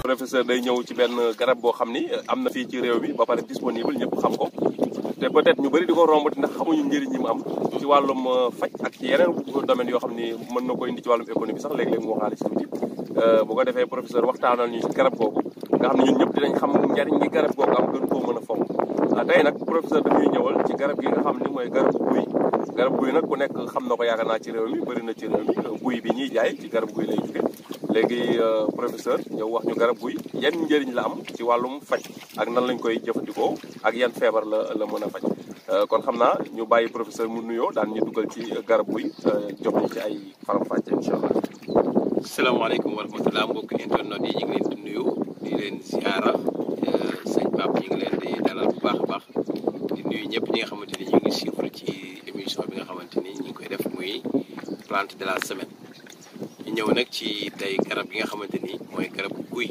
professeur day ñëw ci benn garab boo xam ni am na fii ci réew mi ba pare disponible ñëpp xam ko te peut-être ñu bëri di ko romb ndax xamuñu njëriñ ñi mu am ci wàllum faj ak ci yeneen domaine yoo xam ni mën na ko indi ci wàllum économie sax léeg-léeg mu waxaale ci tuuti bu ko defee professeur waxtaanal ñu ci garab googu nga xam ne ñun ñëpp dinañ xam njariñ gi garab googu am gën koo mën a fonk tey nag professeur dañuy ñëwal ci garab gi nga xam ni mooy garabu guy garab guy nag ku nekk xam na ko yaakaar naa ci réew mi bëri na ci réew mi guy bi ñuy jaay ci garab guy lay jóge léegi professeur ñëw wax ñu garab guy yan njëriñ la am ci wàllum faj ak nan lañ koy jëfandikoo ak yan feebar la mën a faj kon xam naa ñu bàyyi professeur mu nuyoo daan ñu dugal ci garab guy jox ñu ci ay faram-fàcce incha allah. salaamaaleykum wa rahmatulah mbokk internet yi ñu ngi leen di nuyu di leen ziara sëñ Pape ñu ngi leen di dalal bu baax a baax di nuyu ñëpp ñi nga xamante ni ñu ngi suivre ci émission bi nga xamante ni ñu ngi koy def muy plante de la semaine. ñu ñëw nag ci tey garab gi nga xamante ni mooy garab guy.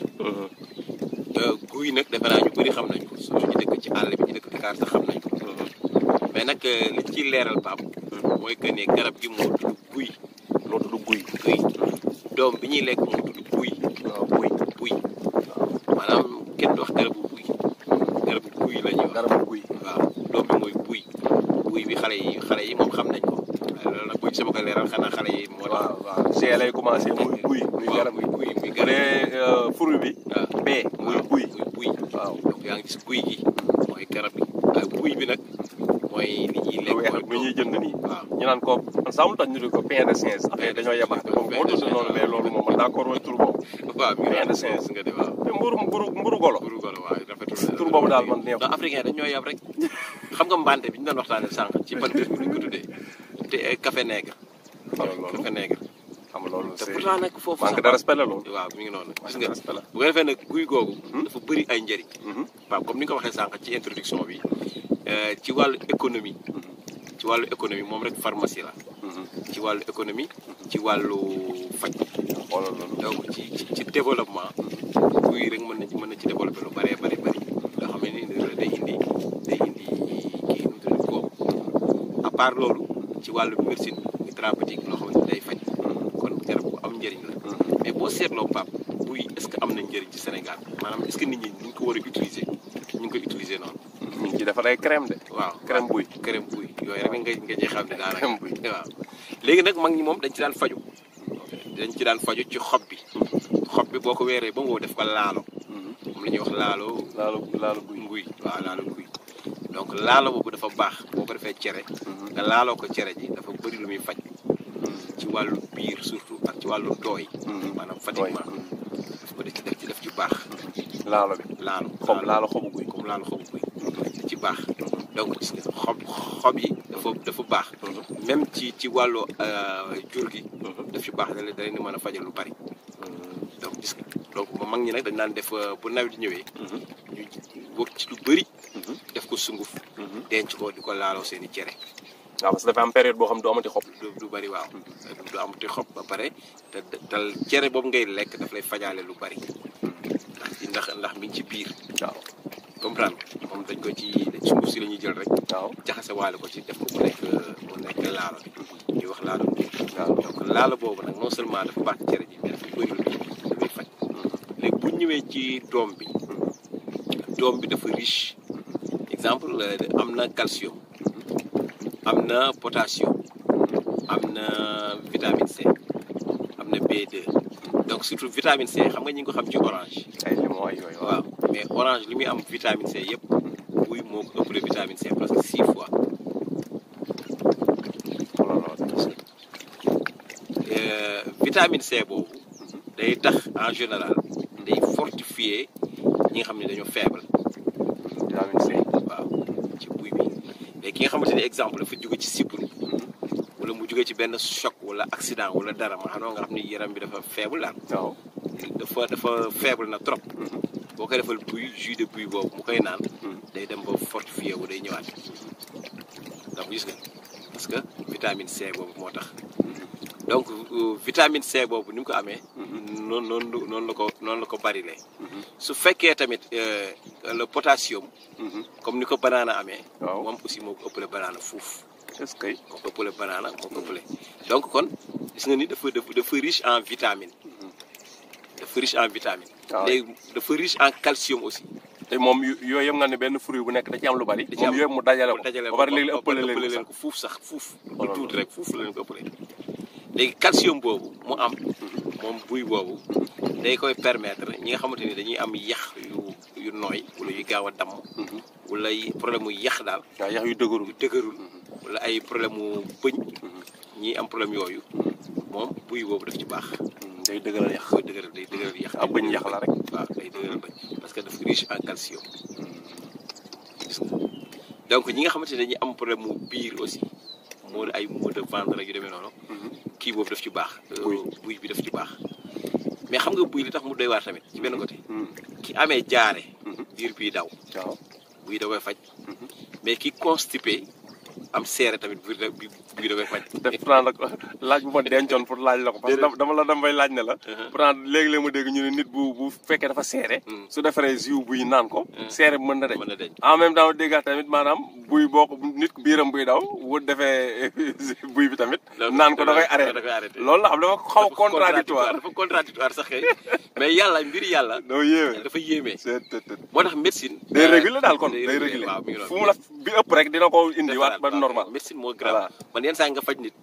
guy nag defe naa ñu bëri xam nañ ko surtout ñu dëkk ci àll bi ñu dëkk Dakar sax xam nañ ko. mais nag li ci leeral Pape. mooy que ne garab gi moo tudd guy. moo tudd guy. guy doom bi ñuy lekk moo tudd guy. guy guy maanaam kenn du wax garabu guy. garabu guy la ñuy wax. garabu guy waaw doom bi mooy guy. guy bi xale yi moom xam nañ ko. loolu nag bu sama ko leeral xanaa xale yi moo tax. waaw G lay commencé muy guy. muy garab muy guy muy bu dee fruit bi. waaw bee muy guy. muy guy. waaw donc yaa ngi gis guy gi mooy garab bi waaye guy bi nag mooy li ñuy lekk. weex bi ñuy jënd nii. waaw ñu naan ko ensemble tax ñu di ko pain de singe. affaire dañoo yebaate moom moo tudd noonu mais loolu moom man d'accord mooy tur boobu. waaw pain de singe nga de waaw. te mburu golo. mburu golo waaw rafetul. tur boobu daal man neex. donc africain dañ ñoo yab rek xam nga mbante bi ñu doon waxtaanee sànq ci ban bés bi ñu ko tuddee te café nègre. café nègre. xam nga loolu te pourtant nag foofu manque de respect la loolu. waaw mi ngi noonu gis nga bu ko defee nag guy googu dafa bëri ay njëriñ. waaw comme ni nga ko waxee sànq ci introduction bi ci wàllu économie. ci wàllu économie moom rek pharmacie la. ci wàllu économie ci wàllu faj. xoolal loolu donc ci développement. guy rek mën na ci développer lu bëree bëri bëri loo xam ne day indi kii nu mu tudd góob à part loolu ci wàllu médecine thérapeutique loo xam ne day faj. kon garab bu am njëriñ la. mais boo seetloo Pape buy est-ce que am na njëriñ ci Sénégal maanaam est-ce que nit ñi ñu ngi ko war a utiliser ñu ngi koy utiliser noonu. ñu ngi ci defar ay crème de. waaw crème buy. crème buy yooyu rek nga ci xam ne daanaka. crème buy waaw léegi nag mag ñi moom dañ ci daan faju ci xob bi. xob bi boo ko weeree ba mu def ko laalo. moom la ñuy wax laalo guy waaw laalo guy. donc laalo boobu dafa baax boo ko defee cere. nga laaloo ko cere ji dafa bëri lu muy faj. ci wàllu biir surtout ak ci wàllu tooy. maanaam fatiguement daf ko def ci baax. laalo bi laalo xobu guy. comme laalo xobu guy ci baax. donc gis nga xob yi dafa baax. même ci wàllu jur gi. daf ci baax da leen di mën a fajal lu bari. donc gis nga donc mag ñi nag dañ naan def bu nawet di ñëwee. ñu wëg ci lu bëri. def ko sunguf. denc ko di ko laaloo seen i cere. waaw parce que dafa am période boo xam du amati xob. du bari waaw du amati xob ba pare te cere boobu ngay lekk daf lay fajaale lu bari. ndax mi ngi ci biir. waaw comprendre moom dañ ko ci sunguf si la ñuy jël rek. waaw jaxase waale ko ci def ko mu nekk laalo bi ñuy wax laalo bi. waaw donc laalo boobu nag non seulement dafa baax ci cere ji mais dafa bëri lu muy faj. léegi bu ñëwee ci doom bi dafa riche exemple am na calcium. am na potassium am na vitamine C am na B2 donc surtout vitamine C xam nga ñu ngi ko xam ci orange. ay limon ay yooyu waaw mais orange li muy am vitamine C yëpp buy moo ko ëppale vitamine C presque 6 fois. vitamine C boobu day tax en général day fortifier ñi nga xam ne dañoo faible. vitamine C waaw ci buy bi. ki nga xamante ni exemple dafa jóge ci sibbiru wala mu jóge ci benn choc wala accident wala dara ma xam nga xam ni yaram bi dafa faible daal. waaw dafa faible na trop. boo koy defal buy jus de buy boobu mu koy naan. day dem ba fortifié wu day ñëwaat. donc gis nga parce que vitamine C boobu moo tax. donc vitamine C boobu ni mu ko amee. noonu la ko barilee. su fekkee tamit le potassium. comme ni ko banaana amee. waaw moom aussi moo ko ëppale banaana fuuf. est-ce que moo ko ëppale banana moo ko ëppale donc kon gis nga ni dafa riche en vitamine dafa riche en vitamine léegi dafa riche en calcium aussi te moom yooyu yëpp nga ne benn fruit bu nekk da ci am lu bari moom yëpp mu dajale ko ba pare léegi ëppale leen ko fuuf sax fuuf lu tuuti rek fuuf leen ko ëppale léegi calcium boobu mu am moom buy boobu day koy permettre ñi nga xamante ni dañuy am yax yu nooy wala yu gaaw a damm wala problème mu yax daal waaw yax yu dëgërul wala ay problème mu bëñ ñi am problème yooyu moom buy boobu daf ci baax day dëgëral yax day dëgëral yax ak bëñ yax la rek waaw day dëgëral bëñ parce que dafa riche en calcium donc ñi nga xamante ne dañuy am problème mu biir aussi moo ay maux de ventre rek yu demee noonu kii boobu daf ci baax buy bi daf ci baax mais xam nga buy li tax mu doy waar tamit ci benn côté ki amee jaare biir bii daw buy da koy faj mais ki constipé am seere tamit buy da koy faj def pourtant nag laaj bu ma dencoon pour laaj la ko parce que dama la damay laaj ne la pourtant léegi-léeg ma dégg ñu ne nit bu fekkee dafa seere su defaree jus buy naan ko seere bi mën na deñ en même temps déggaat tamit maanaam buy boo ko nit biiram buy daw bu defee buy bi tamit naan ko da koy arrêté loolu la xam dafa xaw dafa contradictoire sax kay mais yàlla mbiri yàlla dafa yéeme moo tax médecine day réguler daal kon day réguler fu mu la bi ëpp rek dina ko indi waat ba normal médecine moo grave man yenn saa nga faj nit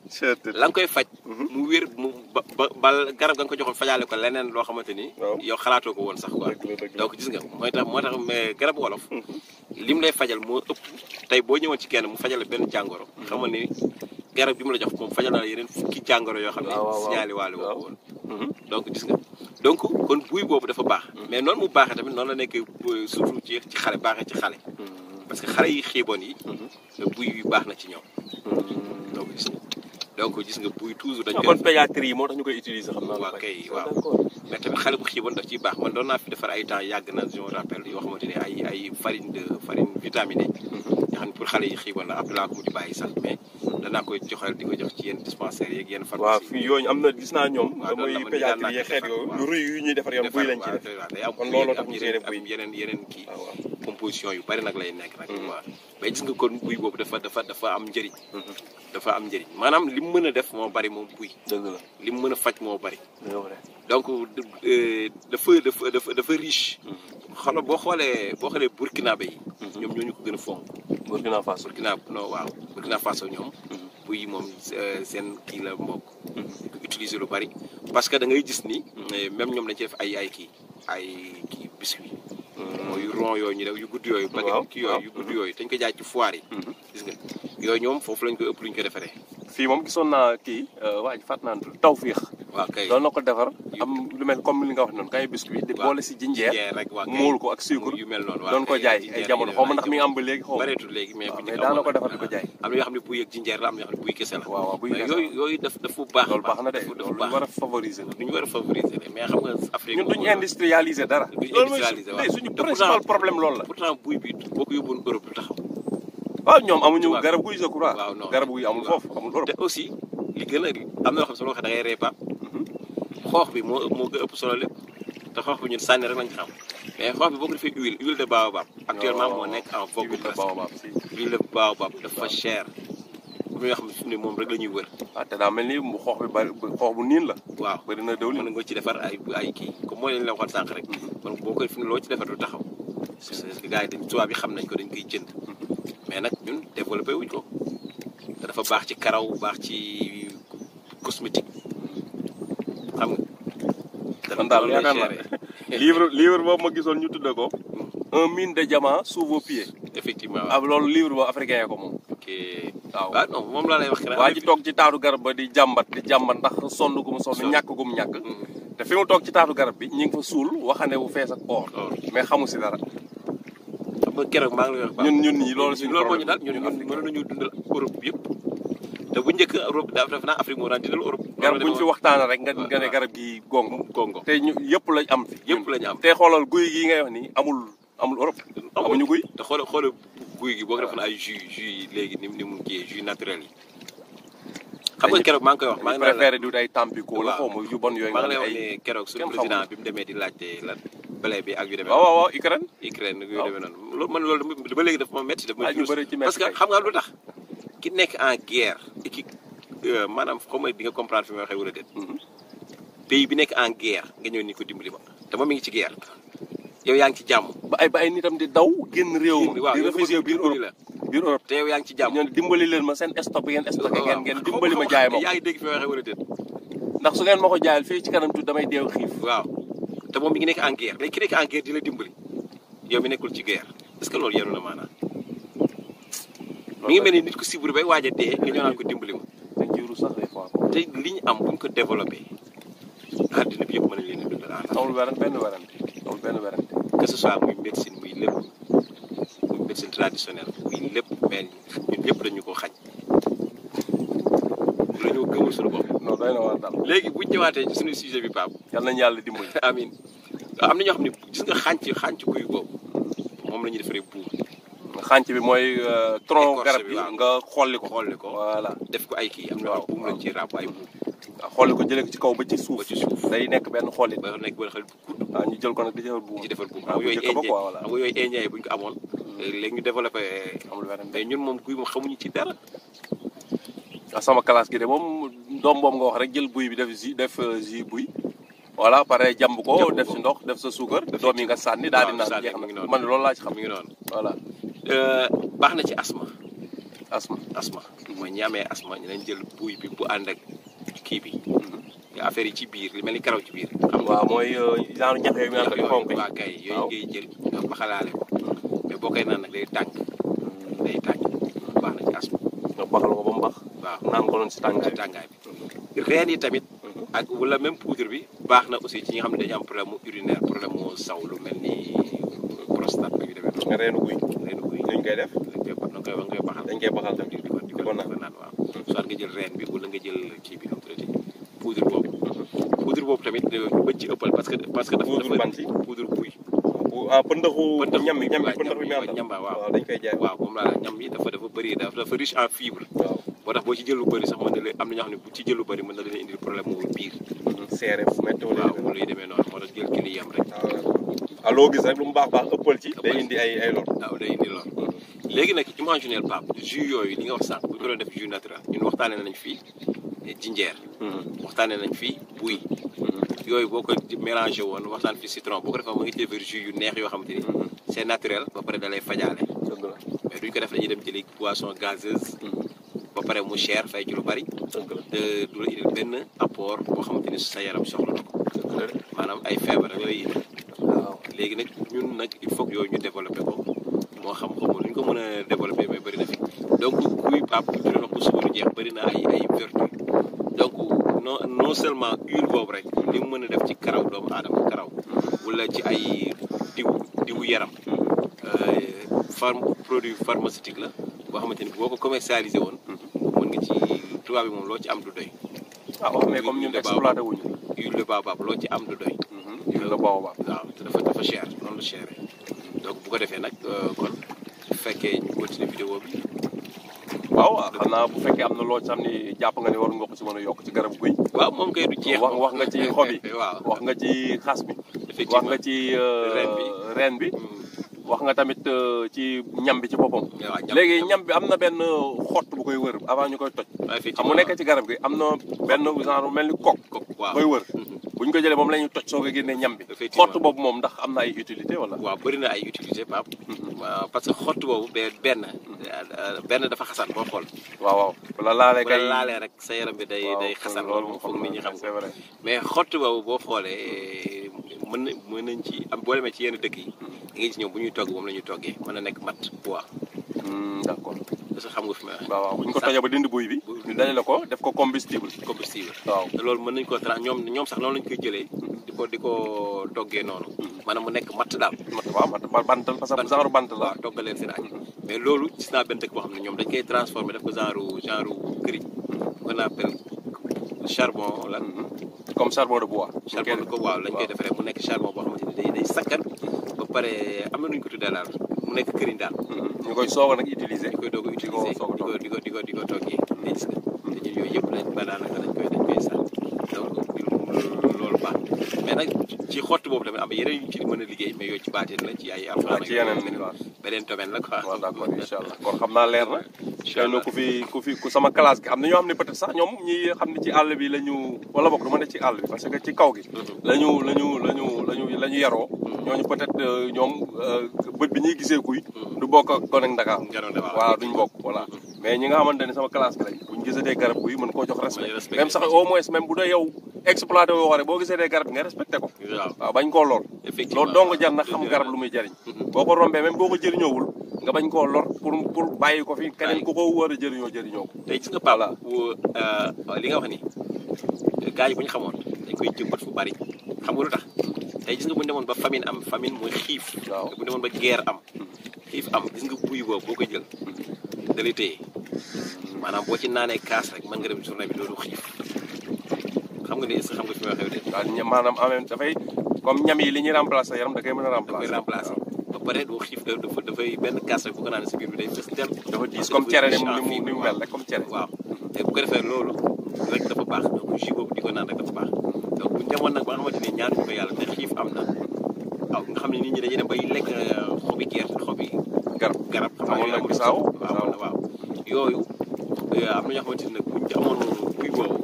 la nga koy faj mu wér mu ba garab nga ko joxoon fajaale ko leneen loo xamante ni yow xalaatoo ko woon sax quoi donc gis nga moo tax mais garab wolof lim lay fajal moo ëpp tey boo ñëwoon ci kenn mu fajal benn jàngoro xamal ni garab bi mu la jox moom fajal na yeneen fukki jàngoro yoo xam ne signalé waale woo woon donc gis nga donc kon buy boobu dafa baax mais noonu mu baaxee tamit noonu la nekkee surtout ci xale baaxee ci xale parce que xale yi xiiboon yi buy bi baax na ci ñoom donc gis nga buy toujours dañ koy kon pédiatrie yi moo tax ñu koy utiliser xam naa waaw kay waaw mais tamit xale bu xiiboon daf ciy baax man doon naa fi defar ay temps yàgg na je me rappelle yoo xamante ne ay farine vitaminée yoo xam ne pour xale yi xiiboon la après laa ko mujj bàyyi sax mais danaa koy joxal di ko jox ci yenn dispensaires yeeg yenn pharmacie waaw fii yooyu am na gis naa ñoom mooy pédiatrie yi xeet yooyu lu rëy yu ñuy defar yoon buy lañ ci def day am kon loolu tax ñu see def buy yeneen kii composition yu bari nag lay nekk nag waaw mais gis nga kon buy boobu dafa am njëriñ dafa am njëriñ maanaam li mu mën a def moo bari moom buy dëgg la li mu mën a faj moo bari donc dafa riche xoolal boo xoolee burkinabé yi ñoom ñoo ñu ko gën a fonk Burkina Faso ñoom buy moom seen kii la mbokk ko utiliser lu bari parce que da ngay gis ni même ñoom dañ ci def ay kii biscuit mooy rond yooyu ñu def yu gudd yooyu baguette kii yooyu yu gudd yooyu dañ ko jaay ci foire yi gis nga yooyu ñoom foofu lañ ko ëpp lu ñu ko defaree fii moom gisoon naa kii waa ji fàtt naan taw fiix waaw kay doon na ko defar am lu mel comme li nga wax noonu kay biscuit di boole si jinjeer muul ko ak sucre yu mel noonu doon ko jaay ay jamono xaw ma ndax mi ngi am ba léegi xaw ma bareetul léegi mais daan na ko defar di ko jaay am na yoo xam ne buy ak jinjeer la am na yoo xam ne buy kese la waaw buy kese yooyu dafa baax loolu baax na de loolu baax war a favoriser lu ñu war a favoriser mais xam nga Afrique ñun duñu industrialiser dara loolu mooy suñu principal problème loolu la pourtant buy bi boo ko yóbboon Europe du taxaw waaw ñoom amuñu garab guy je crois garab guy amul foofu amul Europe te aussi li gën a am na loo xam ne soo ko waxee da ngay reepa xoox bi moo gën a ëpp solo lépp te xoox bi ñun sànni rek lañ xam mais xoox bi boo ko defee huile de baobab actuellement moo nekk en vogue huile de baobab dafa cher comme yoo xam ne fi mu ne moom rek la ñuy wër waaw te daa mel ni mu xoox bi bari xoox bu niin la waaw bëri na dawlin mën nga ci defar ay kii comme mooy lañ la waxoon sànq rek kon boo koy fi ne loo ci defar du taxaw parce que gars yi dañ tubaab yi xam nañ ko dañ koy jënd mais nag ñun développé wuñ ko te dafa baax ci karaw baax ci cosmétique xam nga. kon daal yaakaar naa livre boobu ma gisoon ñu tudde ko un mine de diamant sous vos pieds. effectivement waaw loolu livre boobu africain ya ko moom. ok waaw non moom laa lay wax. waa ji toog ci taatu garab ba di jàmbat ndax sonn gu mu sonn ñàkk gu mu ñàkk. te fi mu toog ci taatu garab bi ñu ngi fa suul waxane wu fees ak or. mais xamu si dara. xam nga keroog maa ngi lay wax. ñun ñii loolu suñu loolu moo ñu daal ñun mën nañu dundal Europe yëpp. te bu njëkk Europe dafa naa Afrique moo daan dundal Europe. garab bu ñu fi waxtaanee rek nga ne garab gi gongo. te ñu yëpp lañ am fi. yëpp lañ am te xoolal guy gii ngay wax ni amul Europe. amuñu guy te xoolal guy gi boo ko defoon ay jus yi léegi ni mu kii jus naturel yi. xam nga keroog maa ngi koy wax. maa ngi préféré di ay tampico la xaw ma yu bon yooyu. maa ngi lay wax ne keroog suñu président bi mu demee di laajte lan blé bi ak yu demee. waaw Ukraine yu demee noonu loolu man loolu ba léegi dafa ma métti. ñu bëri ci parce que xam nga lu tax ki nekk en guerre et qui maanaam xaw ma di nga comprendre fi may waxee wala déet. pays bi nekk en guerre nga ñëw ni ko dimbali ma te moom mi ngi ci guerre yow yaa ngi ci jàmm. ba ay nitam di daw génn réew waaw di réfugié biir Europe te yow yaa ngi ci jàmm. ñoo dimbali leen ma seen stock ngeen stocké ngeen dimbali ma jaay ma yaa ngi dégg fi may waxee wala déet. ndax su ngeen ma ko jaayal fii ci kanam tuuti damay deew xiif. waaw te moom mi ngi nekk en guerre léegi ki nekk en guerre di la dimbali yow mi nekkul ci guerre est-ce que loolu yenu na maanaam. mi ngi mel ni nit ku siburu bay waaj a dee nga ñëw naan ko dimbali ma. te jiwru sax des fois. te li ñu am buñ ko développé àddina bi yëpp mën nañ leen a dundal. amul benn werante. que ce soit muy médecine muy lépp muy médecine traditionnelle muy lépp mais ñun ñëpp dañu ko xañ. la ñoo gëmul suñu bopp. non doy na waar daal. léegi buñ ñëwaatee ci suñu sujet bi Pape. yal nañu yàlla dimbali. amiin am na ñoo xam ne gis nga xànc guy boobu moom la ñuy defaree buum. xànc bi mooy tronc garab bi nga xolli ko. voilà def ko ay kii am na buum lañ ciy ràbb ay buum. waaw xolli ko jëlee ko ci kaw ba ci suuf. day nekk benn xollit. ba nekk benn xollit bu gudd. waaw ñu jël ko nag di defar buum. ci defar buum xam nga yooyu indien yi bu ñu ko amoon. léegi ñu développé. amul benn mais ñun moom guy moom xamuñu ci dara. sama classe gi de moom doom boobu nga wax rek jël buy bi def jus buy. voilà pare jàmb ko def ci ndox def sa suukar. doom yi nga sànni daal di naan jeex na man loolu laa ci xam. mi ngi noonu voilà. baax na ci asma. asma mooy ñi amee asma ñu leen jël buy bi bu ànd ak kii bi. affaire yi ci biir li mel ni karaw ci biir. waaw mooy genre ñax yooyu naan ko di xonk. waaw kay yooyu ngay jël nga baxalaale ko. mais boo koy naan nag day tàng. baax na ci asma. nga baxal ko ba mu bax. waaw naan ko noonu si tàngaay bi. reen yi tamit. ak wala même poudre bi baax na aussi ci ñi nga xam ne dañu am problème mu urinaire problème mu saw lu mel ni prostate ak yu demee noonu. reenu guy. nuñ koy def. dañ koy baxal. dañ koy baxal tamit di ko naan waaw. soit nga jël reen bi wala nga jël kii bi nu mu tuddati poudre boobu tamit bañ ci ëppal parce que dafa poudre buy. pëndaxu ñam bi ñamba waaw dañ koy jaay. waaw moom laa ñam bi dafa bëri dafa riche en fibre. waaw boo tax boo ci jël lu bëri sax mën na leen am na ñoo xam ne bu ci jël lu bëri mën na leen indil problème mu biir. seere fu métti wala luy demee noonu moo tax jël kii li yem rek. waaw loo gis rek lu mu baax ëppal ci. day indi ay lor. waaw day indi lor. léegi nag imaginer Pape jus yooyu li nga wax sànq bu ñu ko doon def jus naturel ñun waxtaanee nañ fii jinjeer. waxtaanee nañ fii buy. yooyu boo ko mélangé woon waxtaan fi citron boo ko defee ma ngi defar jus yu neex yoo xamante ni. c'est naturel ba pare da lay fajaale. mais duñ ko def dañuy dem jëli boisson gazeuse. ba pare mu cher fay ci lu bari. te du la indil benn apport boo xamante ni sa yaram soxla na ko. maanaam ay feebar rek lay indi. waaw léegi nag ñun nag il faut que yooyu ñu développé ko moo xam xamul lu ñu ko mën a développé mais bëri na fi donc kuy Pape dina wax ko suba lu jeex bëri na ay vertu donc non seulement huile boobu rek li mu mën a def ci karaw doomu aadama karaw wala ci ay diwu yaram produit pharmaceutique la boo xamante ni boo ko commercialisé woon mën nga ci tubaab bi moom loo ci am du doy. waaw mais comme ñun exploité wuñu huile de baobab loo ci am du doy. huile de baobab waaw te dafa cher noonu la cher donc bu ko defee nag kon bu fekkee ñu continuer vidéo bi. waaw xam naa bu fekkee am na loo xam ni jàpp nga ni war nga ko ci mën a yokk ci garab guy. waaw moom kay du jeex. wax nga ci xob yi. waaw wax nga ci xas bi. effectivement wax nga ci reen bi. wax nga tamit ci ñam bi ci boppam. léegi ñam bi am na benn xott bu koy wër avant ñu koy toj. effectivement mu nekk ci garab gi am na benn genre mel ni kok koy wër. bu ñu ko jëlee moom la ñuy toj soo ko génnee ñam bi. xott boobu moom ndax am na ay utilité wala. waaw bëri na ay utilité Pape. waaw parce que xott boobu benn dafa xasan boo xool. waaw la laalee kay laalee rek sa yaram bi day xasan loolu moom foog nit ñi xam ko mais xott boobu boo xoolee mën nañ ci am boo demee ci yenn dëkk yi. da ngay gis ñoom bu ñuy togg moom la ñuy toggee mën na nekk mat bois. d'accord. parce que xam nga fi may wax. waaw bu ñu ko tojee ba dindi buy bi. ñu dajale ko def ko combustible. waaw te loolu mën nañu ko ñoom sax noonu lañu koy jëlee. di ko toggee noonu. maanaam mu nekk matt daal. waaw bant parce que genre bant la. waaw toggaleen seen añ. mais loolu gis naa benn dëkk boo xam ne ñoom dañ koy transformé def ko genre këriñ. qu'on appelle charbon la. comme charbon de bois. charbon ko waaw lañ koy defaree mu nekk charbon boo xamante ni day sakkan. ba pare am na nu ñu ko tuddee daal mu nekk këriñ daal. ñu koy soog a nag utiliser. ñu koy doog a utiliser di ko toggee. day gis nga te ñun yooyu yëpp lañ ba daanaka dañ koy sànni donc loolu baax mais nag ci xott boobu tamit am yeneen yu ci mën a liggéey mais yooyu ci baatin la ci ay. ci yeneen beneen domaine la quoi. waaw d'accord incha allah kon xam naa leer na xëy na ku sama classe gi am na ñoo xam ne peut-être sax ñoom ñi xam ne ci àll bi la ñu wala boog du ma ne ci àll bi parce que ci kaw gi lañu yaroo ñooñu peut-être ñoom bët bi ñuy gisee kuy du bokk ak gone ak Ndakaar waaw duñ bokk voilà mais ñi nga xamante ne sama classe gi lañ buñ gisatee garab guy mën koo jox respect même sax au moins même bu dee yow exploité woo rek boo gisee dee garab nga respecté ko waaw bañ koo lor loolu dong jar na xam garab lu muy jariñ boo ko rombee même boo ko jëriñoowul nga bañ koo lor pour bàyyi ko fi keneen ku ko war a jëriñoo ko tey gis nga Pape li nga wax ni gars yi bu ñu xamoon dañ koy jëmbat fu bari xam nga lu tax tey gis nga bu ñu demoon ba famine am famine mooy xiif bu ñu demoon ba guerre am xiif am gis nga buy boobu boo koy jël da lay téye maanaam boo ci naanee kaas rek mën nga dem journée bi doodu xiif xam nga ni est-ce que xam nga fi ma xew de waaw maanaam en même dafay comme ñam yi li ñuy remplacer yaram da koy mën a remplacer ba pare doo xiif dafay benn kaas rek bu ko naan si biir bi day fës del dafa diis comme cere ni mu mel rek comme cere waaw te bu ko defee loolu rek dafa baax donc jus boobu di ko naan rek dafa baax donc bu ñu demoon nag ba nga xamante ni ñaanuñu ko yàlla te xiif am na waaw nga xam ne nit ñi dañuy dem bay lekk xobi gerte xobi garab amoon na bisaaw waaw yooyu am na ñoo xamante ni nag buñ ci amoon kuy boobu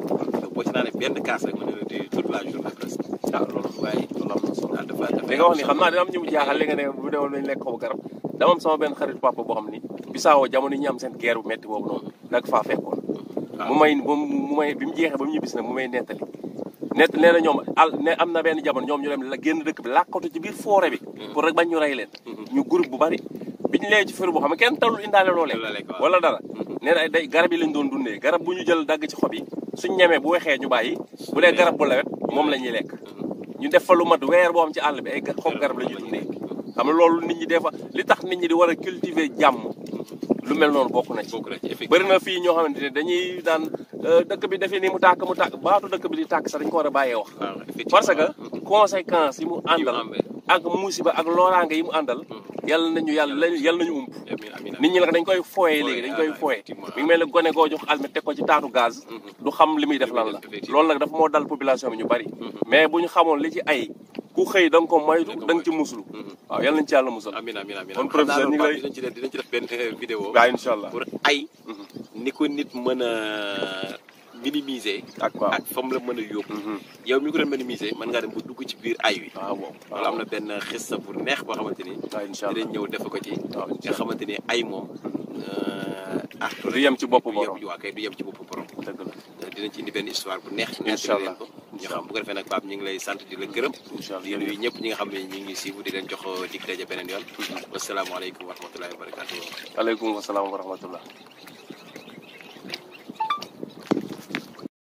boo ci naanee benn kaas rek mën na di toute la journée presque loolu waaye loolu am na solo li nga wax ni xam naa dina am ñu mu jaaxal li nga ne bu demoon nañ lekk xobu garab dama am sama benn xarit papa boo xam ni bisaaw jamono ñi am seen guerre bu metti boobu noonu nag faa fekkoon mu may bi mu jeexee ba mu ñibbisi nag mu may nettali nee na ñoom ne am na benn jamono ñoom ñu dem la génn dëkk bi làkkatu ci biir forêt bi pour rek bañ ñu rey leen ñu groupe bu bari biñu lee ci fër boo xam ne kenn talul indaale loo lekk wala dara nee na day garab yi lañ doon dundee garab bu ñu jël dagg ci xob yi suñ ñemee bu wexee ñu bàyyi bu dee garab bu lawet moom la ñuy lekk ñu def fa lu mat weer boo xam ci àll bi ay xob garab la ñuy dundee xam nga loolu nit ñi des fois li tax nit ñi di war a cultiver jàmm lu mel noonu bokk na ci bëri na fii ñoo xamante ne dañuy daan dëkk bi defee ni mu tàkk baatu dëkk bi di tàkk sax dañ ko war a bàyyee wax parce que conséquences yi mu àndal ak musiba ak loraange yi mu àndal yàlla nañu ump nit ñi nag dañ koy fooyee léegi dañ koy fooyee mi ngi mel ne gone goo jox almet teg ko ci taatu gaz du xam li muy def lan la loolu nag dafa moo dal population bi ñu bari mais bu ñu xamoon li ci ay ku xëy da nga ko moytu da nga ci muslu waaw yàlla nañ ci yàlla musal amiin kon professeur ñu ngi lay dinañ ci def benn vidéo waaw incha allah pour ay ni ko nit mën a minimiser ak fa mu la mën a yóbbu yow mi ko doon minimiser mën ngaa dem ba dugg ci biir ay wi wala am na benn xissa bu neex boo xamante ni dinañ ñëw defe ko ci nga xamante ni ay moom du yem ci bopp borom waaw kay du yem ci bopp borom dëgg la dinañ ci indi benn histoire bu neex incha allah ko ñu xam bu ko defee nag Pape ñu ngi lay sant di la gërëm di nuyu ñëpp ñi nga xam ne ñi ngi siiw di leen jox dig daje beneen yoon wasalaamaaleykum wa rahmatullahi wa barakatuh aleykum wasalaam wa rahmatullah